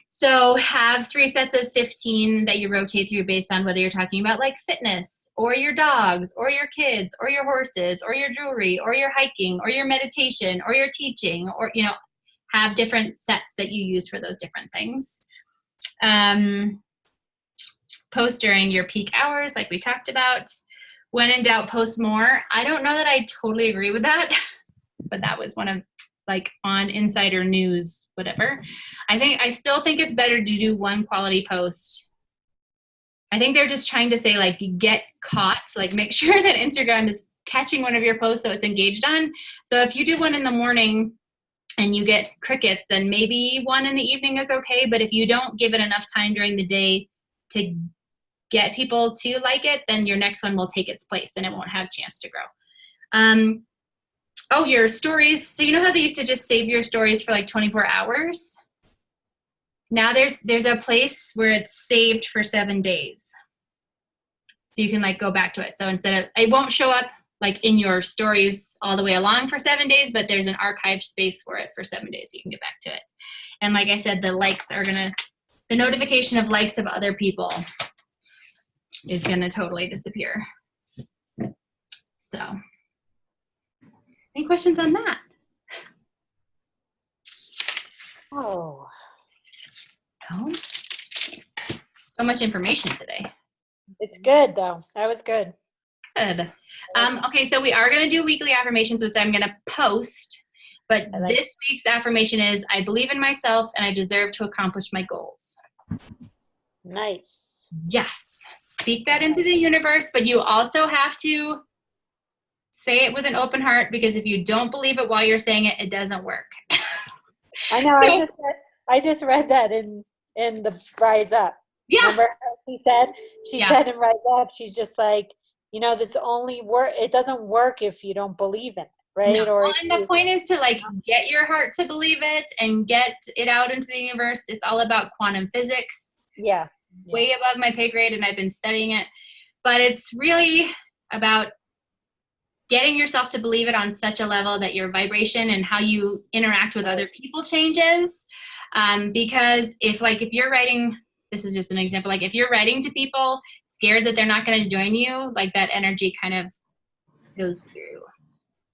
So have 3 sets of 15 that you rotate through based on whether you're talking about like fitness or your dogs or your kids or your horses or your jewelry or your hiking or your meditation or your teaching, or, you know, have different sets that you use for those different things. Post during your peak hours, like we talked about. When in doubt, post more. I don't know that I totally agree with that, but that was one of like on insider news, whatever. I still think it's better to do one quality post. I think they're just trying to say like get caught, like make sure that Instagram is catching one of your posts so it's engaged on. So if you do one in the morning and you get crickets, then maybe one in the evening is okay. But if you don't give it enough time during the day to get people to like it, then your next one will take its place and it won't have a chance to grow. Oh, your stories. So you know how they used to just save your stories for like 24 hours? Now there's a place where it's saved for 7 days. So you can like go back to it. So instead of, it won't show up like in your stories all the way along for 7 days, but there's an archive space for it for 7 days so you can get back to it. And like I said, the likes are the notification of likes of other people is gonna totally disappear. So, any questions on that? Oh. Oh. So much information today. It's good though. That was good. Good. Okay, so we are going to do weekly affirmations, which I'm going to post. But this week's affirmation is, I believe in myself and I deserve to accomplish my goals. Nice. Yes. Speak that into the universe, but you also have to say it with an open heart, because if you don't believe it while you're saying it, it doesn't work. I know. I just read that in the Rise Up. Yeah. Remember she said in Rise Up, she's just like, this only work. It doesn't work if you don't believe in it, right? No. And the point is to get your heart to believe it and get it out into the universe. It's all about quantum physics. Yeah. Way above my pay grade, and I've been studying it. But it's really about getting yourself to believe it on such a level that your vibration and how you interact with other people changes. Because if you're writing, this is just an example, if you're writing to people scared that they're not going to join you, that energy kind of goes through.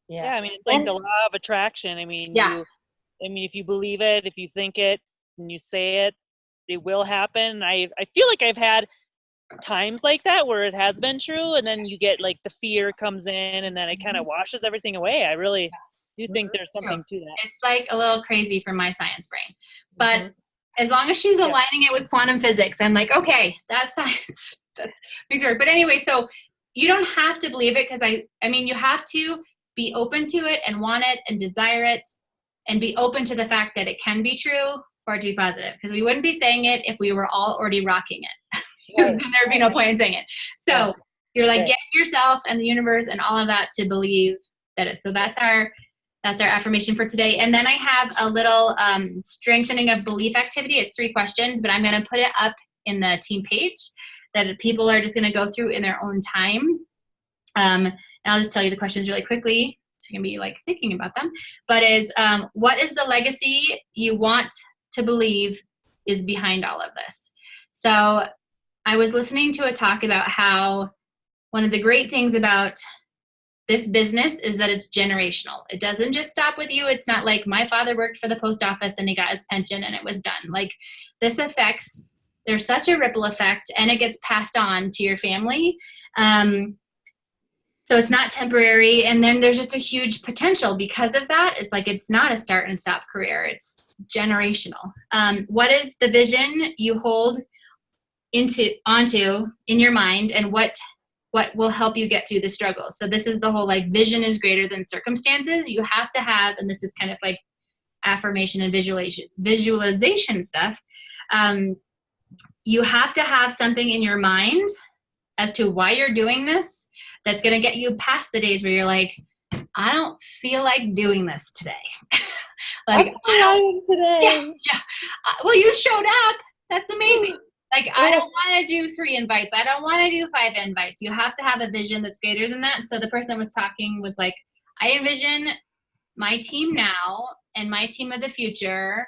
Yeah, I mean, it's like the law of attraction. I mean, if you believe it, if you think it, and you say it, it will happen. I feel like I've had times like that where it has been true, and then you get the fear comes in, and then it kind of washes everything away. I really do think there's something to that. It's a little crazy for my science brain, but as long as she's aligning it with quantum physics, I'm like, okay, that's science. That's makes it work. But anyway, so you don't have to believe it, because I mean, you have to be open to it and want it and desire it, and be open to the fact that it can be true for it to be positive, because we wouldn't be saying it if we were all already rocking it. Because then there'd be no point in saying it. So you're getting yourself and the universe and all of that to believe that it. So that's our affirmation for today. And then I have a little strengthening of belief activity. It's 3 questions, but I'm going to put it up in the team page that people are just going to go through in their own time. And I'll just tell you the questions really quickly, so you can be thinking about them. But what is the legacy you want to believe is behind all of this? So I was listening to a talk about how one of the great things about this business is that it's generational. It doesn't just stop with you. It's not like my father worked for the post office and he got his pension and it was done. This affects, there's such a ripple effect, and it gets passed on to your family. So it's not temporary. And then there's just a huge potential because of that. It's not a start and stop career. It's generational. What is the vision you hold onto in your mind, and what will help you get through the struggles? So this is the whole vision is greater than circumstances. You have to have, and this is kind of affirmation and visualization stuff. You have to have something in your mind as to why you're doing this that's going to get you past the days where you're I don't feel like doing this today. I'm trying today. Yeah. Well, you showed up. That's amazing. I don't want to do 3 invites. I don't want to do 5 invites. You have to have a vision that's greater than that. So the person that was talking was I envision my team now and my team of the future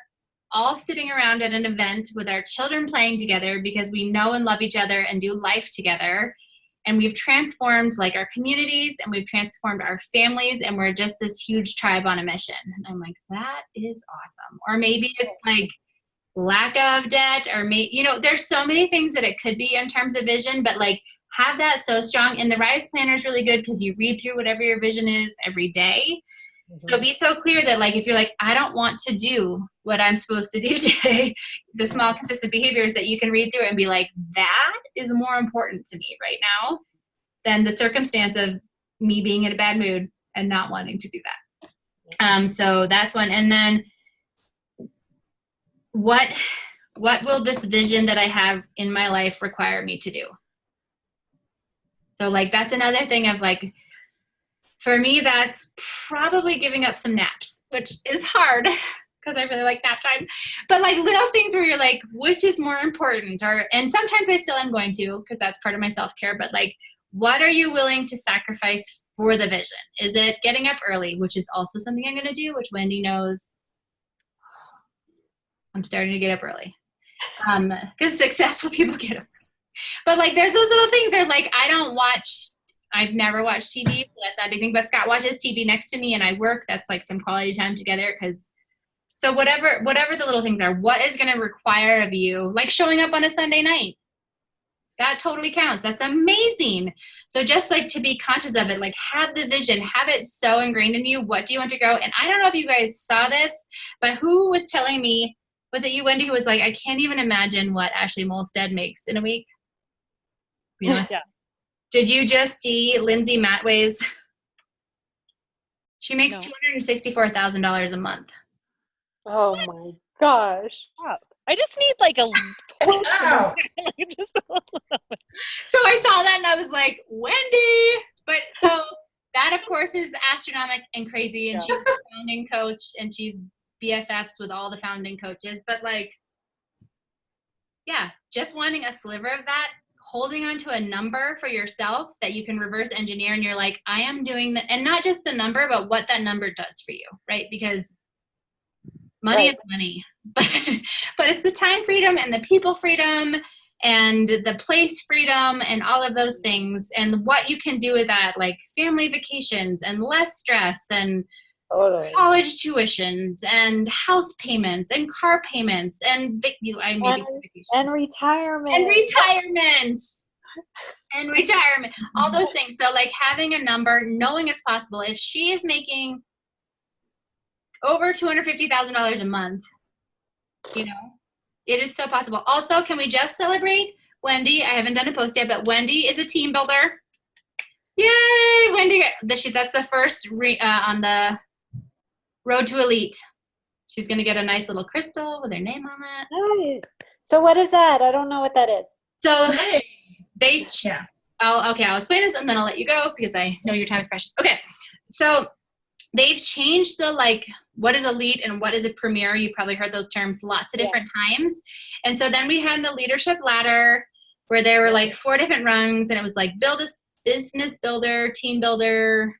all sitting around at an event with our children playing together, because we know and love each other and do life together. And we've transformed our communities, and we've transformed our families, and we're just this huge tribe on a mission. And I'm that is awesome. Or maybe it's lack of debt, or there's so many things that it could be in terms of vision, but have that so strong. And the Rise Planner is really good because you read through whatever your vision is every day. So be so clear that if you're I don't want to do what I'm supposed to do today, the small consistent behaviors that you can read through and be that is more important to me right now than the circumstance of me being in a bad mood and not wanting to do that. So that's one. And then what will this vision that I have in my life require me to do? So that's another thing of for me, that's probably giving up some naps, which is hard because I really like nap time. But little things where you're which is more important? And sometimes I still am going to, because that's part of my self-care. But what are you willing to sacrifice for the vision? Is it getting up early, which is also something I'm going to do, which Wendy knows. I'm starting to get up early because successful people get up. But there's those little things where I've never watched TV. That's not a big thing. But Scott watches TV next to me, and I work. That's some quality time together, because So whatever the little things are, what is going to require of you, like showing up on a Sunday night? That totally counts. That's amazing. So just like to be conscious of it, like have the vision, have it so ingrained in you. What do you want to grow? And I don't know if you guys saw this, but who was telling me, was it you, Wendy, who was like, I can't even imagine what Ashley Molstead makes in a week? You know? Yeah. Did you just see Lindsay Matway's? She makes $264,000 a month. Oh my gosh. Wow. I just need like a Wow. So I saw that and I was like, Wendy. But so that of course is astronomical and crazy, and she's the founding coach and she's BFFs with all the founding coaches. But like, yeah, just wanting a sliver of that, holding on to a number for yourself that you can reverse engineer, and you're like, I am doing that, and not just the number, but what that number does for you, right? Because money is money, but it's the time freedom and the people freedom and the place freedom and all of those things, and what you can do with that, like family vacations and less stress and college tuitions and house payments and car payments and retirement, all those things. So like having a number, knowing it's possible. If she is making over $250,000 a month, you know, it is so possible. Also, can we just celebrate Wendy? I haven't done a post yet, but Wendy is a team builder. Yay, Wendy! That's the first on the Road to Elite. She's gonna get a nice little crystal with her name on it. Nice. So what is that? I don't know what that is. So I'll explain this and then I'll let you go because I know your time is precious. Okay, so they've changed the like what is elite and what is a premier. You've probably heard those terms lots of different times. And so then we had the leadership ladder where there were like 4 different rungs, and it was like business builder, team builder,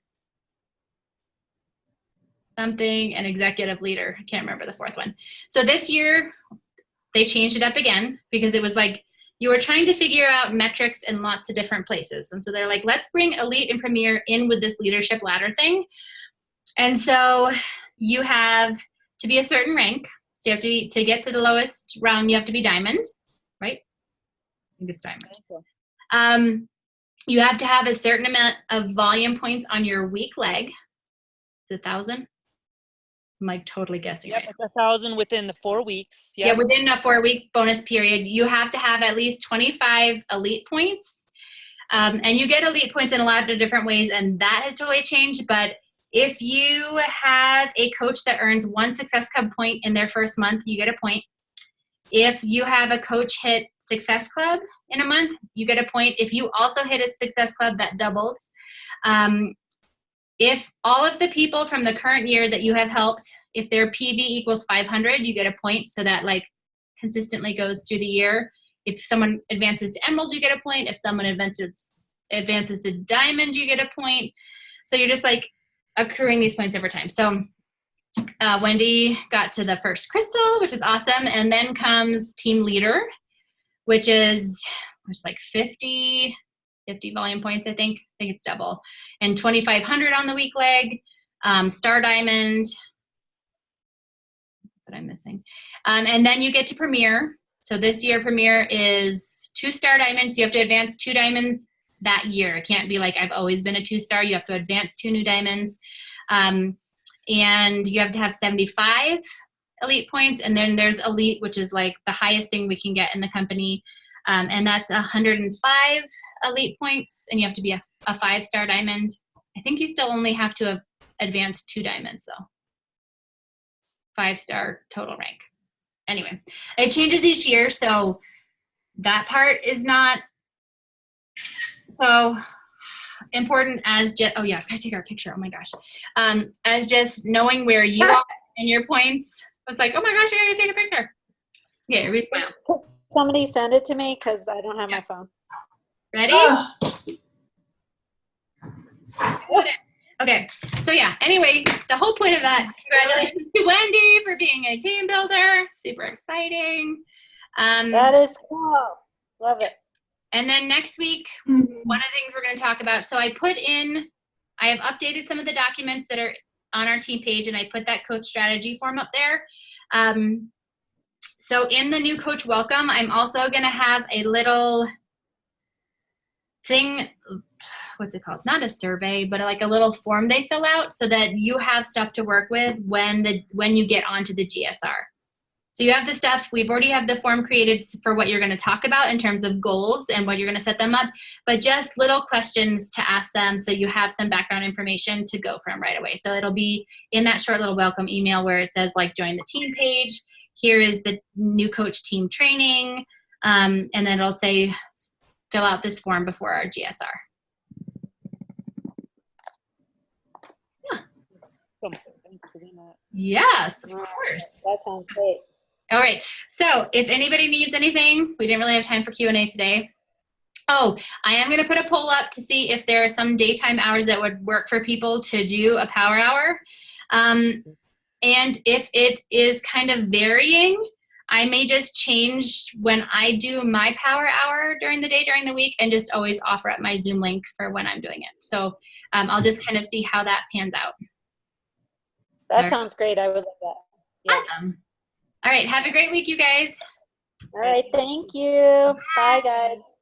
something, and executive leader. I can't remember the 4th one. So this year they changed it up again because it was like you were trying to figure out metrics in lots of different places. And so they're like, let's bring elite and premier in with this leadership ladder thing. And so you have to be a certain rank. So you have to get to the lowest rung, you have to be diamond, right? I think it's diamond. You have to have a certain amount of volume points on your weak leg. Is it 1,000? I'm like totally guessing. Yep, it's 1,000 within the 4 weeks. Yep. Yeah, within a 4-week bonus period, you have to have at least 25 elite points. And you get elite points in a lot of different ways, and that has totally changed. But if you have a coach that earns 1 Success Club point in their first month, you get a point. If you have a coach hit Success Club in a month, you get a point. If you also hit a Success Club, that doubles. If all of the people from the current year that you have helped, if their PV equals 500, you get a point. So that like consistently goes through the year. If someone advances to Emerald, you get a point. If someone advances to Diamond, you get a point. So you're just like accruing these points over time. So Wendy got to the first crystal, which is awesome. And then comes team leader, which is like 50 volume points, I think it's double, and 2,500 on the weak leg. Star diamond, that's what I'm missing. And then you get to premier. So this year premier is 2 star diamonds. You have to advance 2 diamonds that year. It can't be like I've always been a 2-star. You have to advance 2 new diamonds. And you have to have 75 elite points. And then there's elite, which is like the highest thing we can get in the company. And that's 105 elite points, and you have to be a 5-star diamond. I think you still only have to advance 2 diamonds though. 5-star total rank. Anyway, it changes each year, so that part is not so important as just, oh yeah, I gotta take our picture, oh my gosh. As just knowing where you are and your points. I was like, oh my gosh, I gotta take a picture. Yeah, everybody smile. Somebody send it to me because I don't have my phone. Ready? Okay, so yeah, anyway, the whole point of that, congratulations to Wendy for being a team builder. Super exciting. That is cool. Love it. And then next week, one of the things we're going to talk about, so I have updated some of the documents that are on our team page, and I put that coach strategy form up there. So in the new coach welcome, I'm also going to have a little thing, what's it called? Not a survey, but like a little form they fill out so that you have stuff to work with when you get onto the GSR. So you have the stuff, we've already have the form created for what you're going to talk about in terms of goals and what you're going to set them up, but just little questions to ask them so you have some background information to go from right away. So it'll be in that short little welcome email where it says like join the team page, here is the new coach team training, and then it'll say fill out this form before our GSR. Yeah. Thanks for doing that. Yes, of course. That sounds great. All right, so if anybody needs anything, we didn't really have time for Q&A today. Oh, I am gonna put a poll up to see if there are some daytime hours that would work for people to do a power hour. And if it is kind of varying, I may just change when I do my power hour during the day, during the week, and just always offer up my Zoom link for when I'm doing it. So I'll just kind of see how that pans out. That sounds great. I would love that. Yeah. Awesome. All right, have a great week, you guys. All right, thank you. Bye, guys.